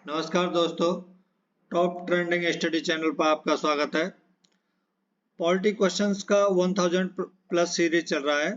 नमस्कार दोस्तों, top trending study channel पर आपका स्वागत है। पॉलिटी क्वेश्चंस का 1000 प्लस सीरीज चल रहा है।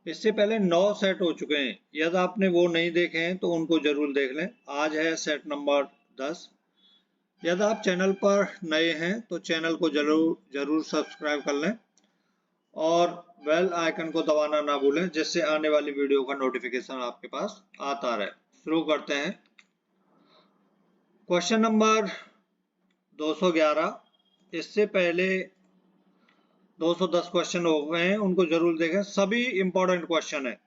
इससे पहले 9 सेट हो चुके हैं। यदि आपने वो नहीं देखे हैं तो उनको जरूर देख लें। आज है सेट नंबर 10। यदि आप चैनल पर नए हैं तो चैनल को जरूर सब्सक्राइब कर लें और बेल आइकन को दबाना ना भूलें, जिससे आने वाली वीडियो का नोटिफिकेशन आपके पास आता रहे। शुरू करते हैं। Question number 211। इससे पहले 210 क्वेश्चन हो गए हैं, उनको जरूर देखें। सभी इंपॉर्टेंट क्वेश्चन है।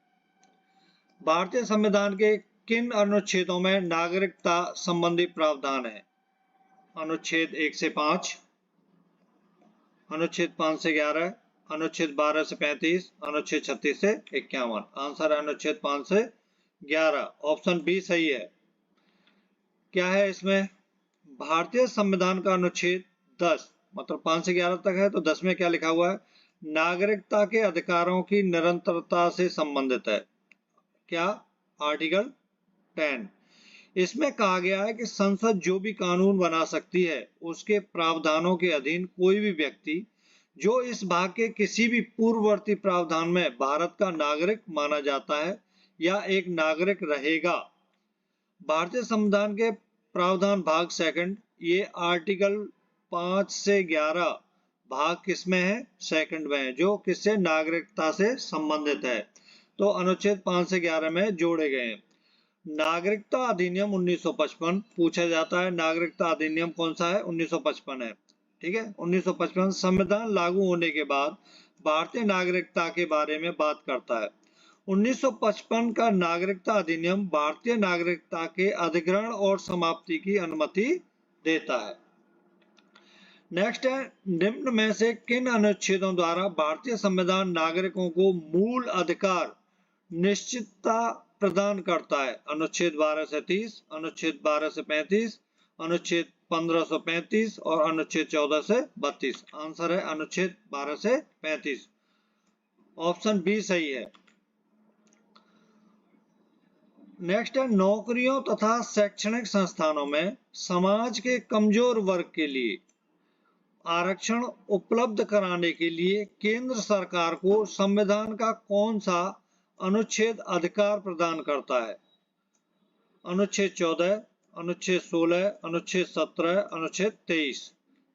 भारतीय संविधान के किन अनुच्छेदों में नागरिकता संबंधी प्रावधान है? अनुच्छेद 1 से 5, अनुच्छेद 5 से 11, अनुच्छेद 12 से 35, अनुच्छेद 36 से 51। आंसर है अनुच्छेद 5 से 11। ऑप्शन बी सही है। क्या है इसमें? भारतीय संविधान का अनुच्छेद 10, मतलब 5 से 11 तक है, तो 10 में क्या लिखा हुआ है? नागरिकता के अधिकारों की निरंतरता से संबंधित है। क्या? आर्टिकल 10। इसमें कहा गया है कि संसद जो भी कानून बना सकती है, उसके प्रावधानों के अधीन कोई भी व्यक्ति जो इस भाग के किसी भी पूर्ववर्ती प्रावधान में भारत का नागरिक माना जाता है या एक नागरिक रहेगा। भारतीय संविधान के प्रावधान भाग सेकंड, ये आर्टिकल 5 से 11 भाग किसमें है? सेकंड में है, जो किससे? नागरिकता से संबंधित है। तो अनुच्छेद 5 से 11 में जोड़े गए हैं। नागरिकता अधिनियम 1955 पूछा जाता है। नागरिकता अधिनियम कौन सा है? 1955 है। ठीक है, 1955 संविधान लागू होने के बाद भारतीय नागरिकता के बारे में बात करता है। 1955 का नागरिकता अधिनियम भारतीय नागरिकता के अधिग्रहण और समाप्ति की अनुमति देता है। नेक्स्ट है, निम्न में से किन अनुच्छेदों द्वारा भारतीय संविधान नागरिकों को मूल अधिकार निश्चितता प्रदान करता है? अनुच्छेद 12 से 30, अनुच्छेद 12 से 35, अनुच्छेद 1535 और अनुच्छेद 14 से 32। आंसर है अनुच्छेद 12 से 35। ऑप्शन बी सही है। नेक्स्ट है, नौकरियों तथा शैक्षणिक संस्थानों में समाज के कमजोर वर्ग के लिए आरक्षण उपलब्ध कराने के लिए केंद्र सरकार को संविधान का कौन सा अनुच्छेद अधिकार प्रदान करता है? अनुच्छेद 14, अनुच्छेद 16, अनुच्छेद 17, अनुच्छेद 23।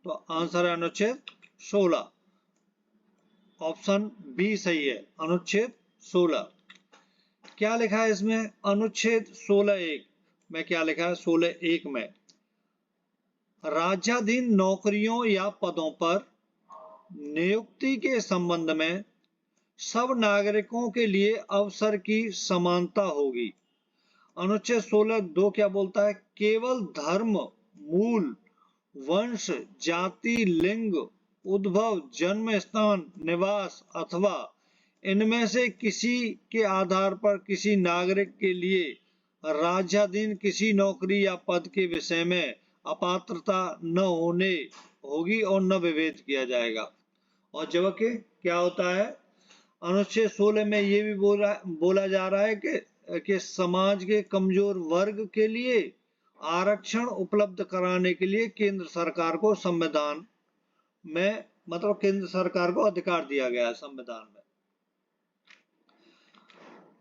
तो आंसर है अनुच्छेद 16। ऑप्शन बी सही है, अनुच्छेद 16। क्या लिखा है इसमें? अनुच्छेद 16(1) में क्या लिखा है? 16(1) में राज्याधीन नौकरियों या पदों पर नियुक्ति के संबंध में सब नागरिकों के लिए अवसर की समानता होगी। अनुच्छेद 16(2) क्या बोलता है? केवल धर्म, मूल, वंश, जाति, लिंग, उद्भव, जन्म स्थान, निवास अथवा इनमें से किसी के आधार पर किसी नागरिक के लिए राज्याधीन किसी नौकरी या पद के विषय में अपात्रता न होने होगी और न विवेद किया जाएगा। और जबकि क्या होता है? अनुच्छेद 16 में ये भी बोला जा रहा है कि समाज के कमजोर वर्ग के लिए आरक्षण उपलब्ध कराने के लिए केंद्र सरकार को संविधान में, मतलब केंद्र सरकार को अधिकार दिया गया है संविधान में।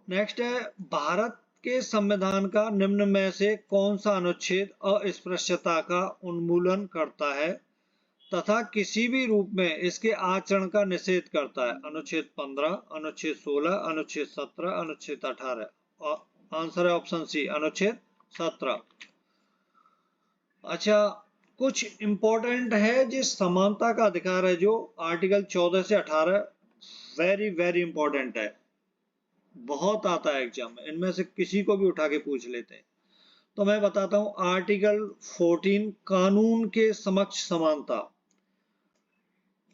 नेक्स्ट है, भारत के संविधान का निम्न में से कौन सा अनुच्छेद अस्पृश्यता का उन्मूलन करता है तथा किसी भी रूप में इसके आचरण का निषेध करता है? अनुच्छेद 15, अनुच्छेद 16, अनुच्छेद 17, अनुच्छेद 18। आंसर है ऑप्शन सी, अनुच्छेद 17। अच्छा, कुछ इंपॉर्टेंट है जिस समानता का अधिकार है, जो आर्टिकल 14 से 18 वेरी वेरी इंपॉर्टेंट है, बहुत आता है एग्जाम में। इनमें से किसी को भी उठा के पूछ लेते हैं। तो मैं बताता हूं। आर्टिकल 14 कानून के समक्ष समानता।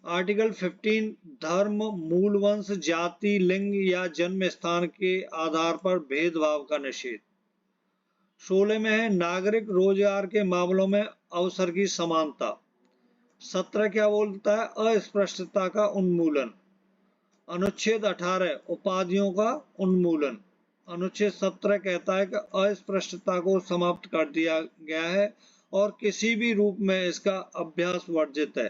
आर्टिकल 15 धर्म, मूल वंश, जाति, लिंग या जन्म स्थान के आधार पर भेदभाव का निषेध। 16 में है नागरिक रोजगार के मामलों में अवसर की समानता। 17 क्या बोलता है? अस्पृश्यता का उन्मूलन। अनुच्छेद 18 उपाधियों का उन्मूलन। अनुच्छेद 17 कहता है कि अस्पृश्यता को समाप्त कर दिया गया है और किसी भी रूप में इसका अभ्यास वर्जित है।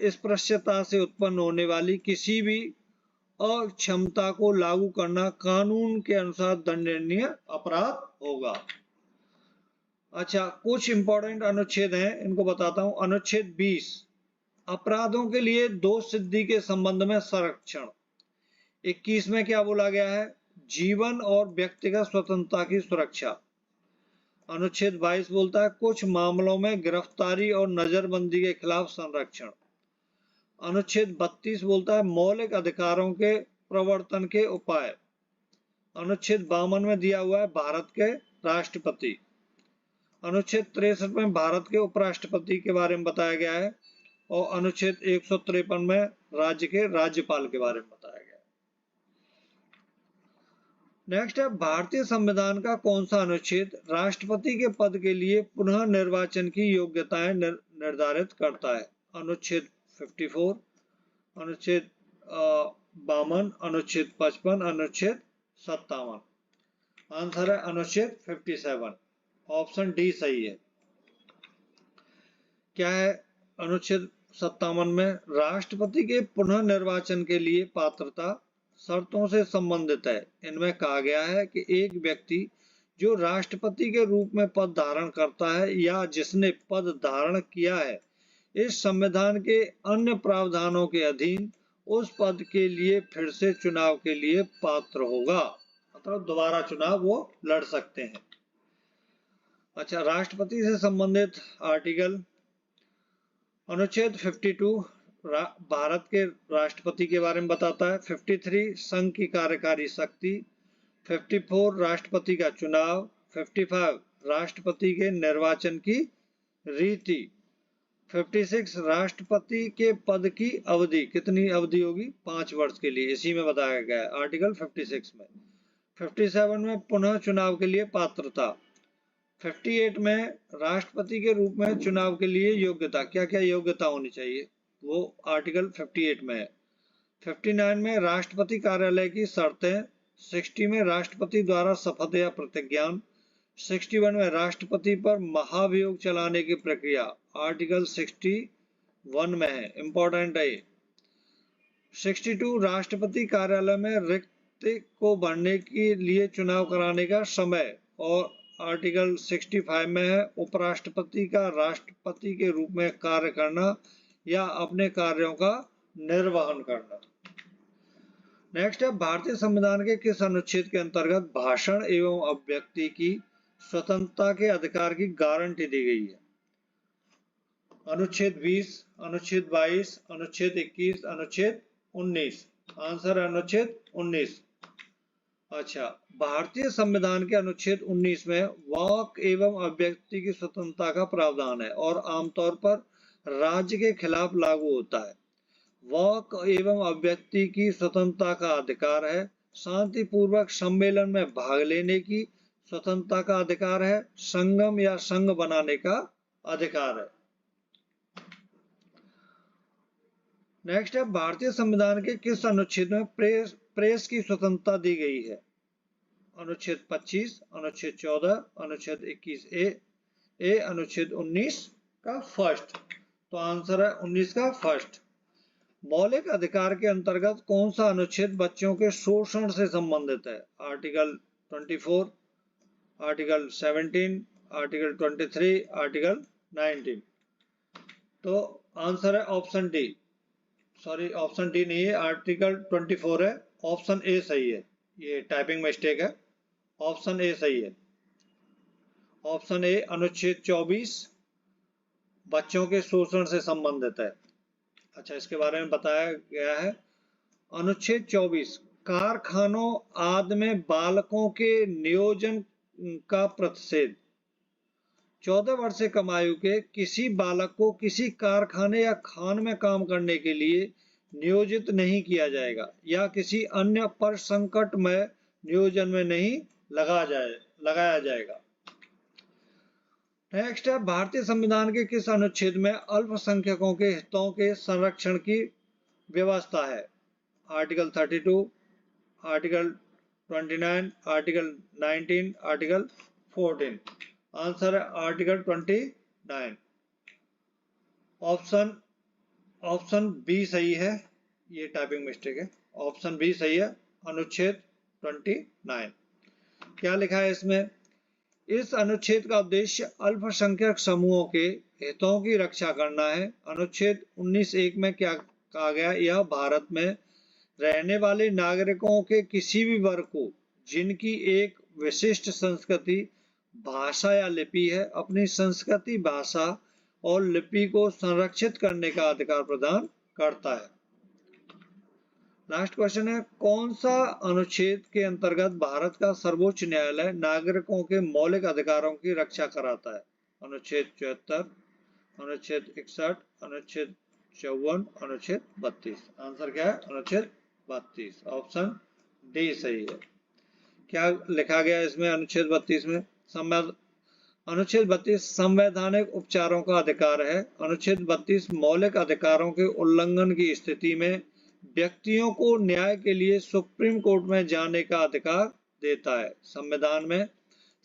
अस्पृश्यता से उत्पन्न होने वाली किसी भी अक्षमता को लागू करना कानून के अनुसार दंडनीय अपराध होगा। अच्छा, कुछ इंपॉर्टेंट अनुच्छेद हैं, इनको बताता हूं। अनुच्छेद 20 अपराधों के लिए दोष सिद्धि के संबंध में संरक्षण। 21 में क्या बोला गया है? जीवन और व्यक्तिगत स्वतंत्रता की सुरक्षा। अनुच्छेद 22 बोलता है कुछ मामलों में गिरफ्तारी और नजरबंदी के खिलाफ संरक्षण। अनुच्छेद 32 बोलता है मौलिक अधिकारों के प्रवर्तन के उपाय। अनुच्छेद 52 में दिया हुआ है भारत के राष्ट्रपति। अनुच्छेद 63 में भारत के उपराष्ट्रपति के बारे में बताया गया है और अनुच्छेद 153 में राज्य के राज्यपाल के बारे में बताया गया है। नेक्स्ट है भारतीय संविधान का कौन सा अनुच्छेद राष्ट्रपति के पद के लिए पुनः निर्वाचन की योग्यताएं निर्धारित करता है? अनुच्छेद 54, अनुच्छेद 52, अनुच्छेद 55, अनुच्छेद 57। आंसर है अनुच्छेद 57। ऑप्शन डी सही है। क्या है अनुच्छेद 57 में? राष्ट्रपति के पुनः निर्वाचन के लिए पात्रता शर्तों से संबंधित है। इनमें कहा गया है कि एक व्यक्ति जो राष्ट्रपति के रूप में पद धारण करता है या जिसने पद धारण किया है इस संविधान के अन्य प्रावधानों के अधीन उस पद के लिए फिर से चुनाव के लिए पात्र होगा, मतलब दोबारा चुनाव वो लड़ सकते हैं। अच्छा, राष्ट्रपति से संबंधित आर्टिकल। अनुच्छेद 52 भारत के राष्ट्रपति के बारे में बताता है। 53 संघ की कार्यकारी शक्ति। 54 राष्ट्रपति का चुनाव। 55 राष्ट्रपति के निर्वाचन की रीति। 56 राष्ट्रपति के पद की अवधि, कितनी अवधि होगी? 5 वर्ष के लिए, इसी में बताया गया है आर्टिकल 56 में। 57 में पुनः चुनाव के लिए पात्रता। 58 में राष्ट्रपति के रूप में चुनाव के लिए योग्यता, क्या क्या योग्यता होनी चाहिए, वो आर्टिकल 58 में है। 59 में राष्ट्रपति कार्यालय की शर्तें। 60 में राष्ट्रपति द्वारा शपथ या प्रतिज्ञान। 61 में राष्ट्रपति पर महाभियोग चलाने की प्रक्रिया, आर्टिकल 61 में है, इंपॉर्टेंट है। 62 राष्ट्रपति कार्यालय में रिक्ति को भरने के लिए चुनाव कराने का समय और आर्टिकल 65 में है उपराष्ट्रपति का राष्ट्रपति के रूप में कार्य करना या अपने कार्यों का निर्वहन करना। नेक्स्ट है भारतीय संविधान के किस अनुच्छेद के अंतर्गत भाषण एवं अभिव्यक्ति की स्वतंत्रता के अधिकार की गारंटी दी गई है? अनुच्छेद 20, अनुच्छेद 22, अनुच्छेद 21, अनुच्छेद 19। आंसर है अनुच्छेद 19। अच्छा, भारतीय संविधान के अनुच्छेद 19 में वाक एवं अभिव्यक्ति की स्वतंत्रता का प्रावधान है और आमतौर पर राज्य के खिलाफ लागू होता है। वाक एवं अभिव्यक्ति की स्वतंत्रता का अधिकार है। शांतिपूर्वक सम्मेलन में भाग लेने की स्वतंत्रता का अधिकार है। संगम या संघ बनाने का अधिकार है। नेक्स्ट है भारतीय संविधान के किस अनुच्छेद में प्रेस की स्वतंत्रता दी गई है? अनुच्छेद 25, अनुच्छेद 14, अनुच्छेद 21A, अनुच्छेद 19 का फर्स्ट। तो आंसर है 19 का फर्स्ट। मौलिक अधिकार के अंतर्गत कौन सा अनुच्छेद बच्चों के शोषण से संबंधित है? Article 24, article 17, article 23, article 19। तो आंसर है option D. Sorry, option D नहीं है, आर्टिकल 24 है। ऑप्शन ए सही है, ये टाइपिंग मिस्टेक है। ऑप्शन ए सही है। ऑप्शन ए अनुच्छेद 24 बच्चों के शोषण से संबंधित है। अच्छा, इसके बारे में बताया गया है। अनुच्छेद 24 कारखानों आदि में बालकों के नियोजन का प्रतिषेध। 14 वर्ष से कम आयु के किसी बालक को किसी कारखाने या खान में काम करने के लिए नियोजित नहीं किया जाएगा या किसी अन्य पर संकटमय नियोजन में नहीं लगाया जाएगा। नेक्स्ट है भारतीय संविधान के किस अनुच्छेद में अल्पसंख्यकों के हितों के संरक्षण की व्यवस्था है? Article 32, article 29, article 19, article 14। Answer है आर्टिकल 29। ऑप्शन बी सही है, ये टाइपिंग मिस्टेक है, ऑप्शन बी सही है, अनुच्छेद 29। क्या लिखा है इसमें? इस अनुच्छेद का उद्देश्य अल्पसंख्यक समूहों के हितों की रक्षा करना है। अनुच्छेद 19(1) में क्या कहा गया? यह भारत में रहने वाले नागरिकों के किसी भी वर्ग को जिनकी एक विशिष्ट संस्कृति, भाषा या लिपि है, अपनी संस्कृति, भाषा और लिपि को संरक्षित करने का अधिकार प्रदान करता है। लास्ट क्वेश्चन है, कौन सा अनुच्छेद के अंतर्गत भारत का सर्वोच्च न्यायालय नागरिकों के मौलिक अधिकारों की रक्षा कराता है? अनुच्छेद 74, अनुच्छेद 61, अनुच्छेद 54, अनुच्छेद 32। आंसर क्या है? अनुच्छेद 32। ऑप्शन डी सही है। क्या लिखा गया इसमें अनुच्छेद 32 में? अनुच्छेद 32 संवैधानिक उपचारों का अधिकार है। अनुच्छेद 32 मौलिक अधिकारों के उल्लंघन की स्थिति में व्यक्तियों को न्याय के लिए सुप्रीम कोर्ट में जाने का अधिकार देता है। संविधान में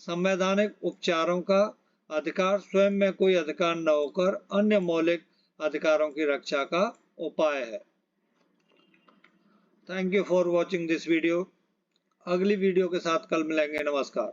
संवैधानिक उपचारों का अधिकार स्वयं में कोई अधिकार न होकर अन्य मौलिक अधिकारों की रक्षा का उपाय है। Thank you for watching this video. अगली वीडियो के साथ कल मिलेंगे। नमस्कार।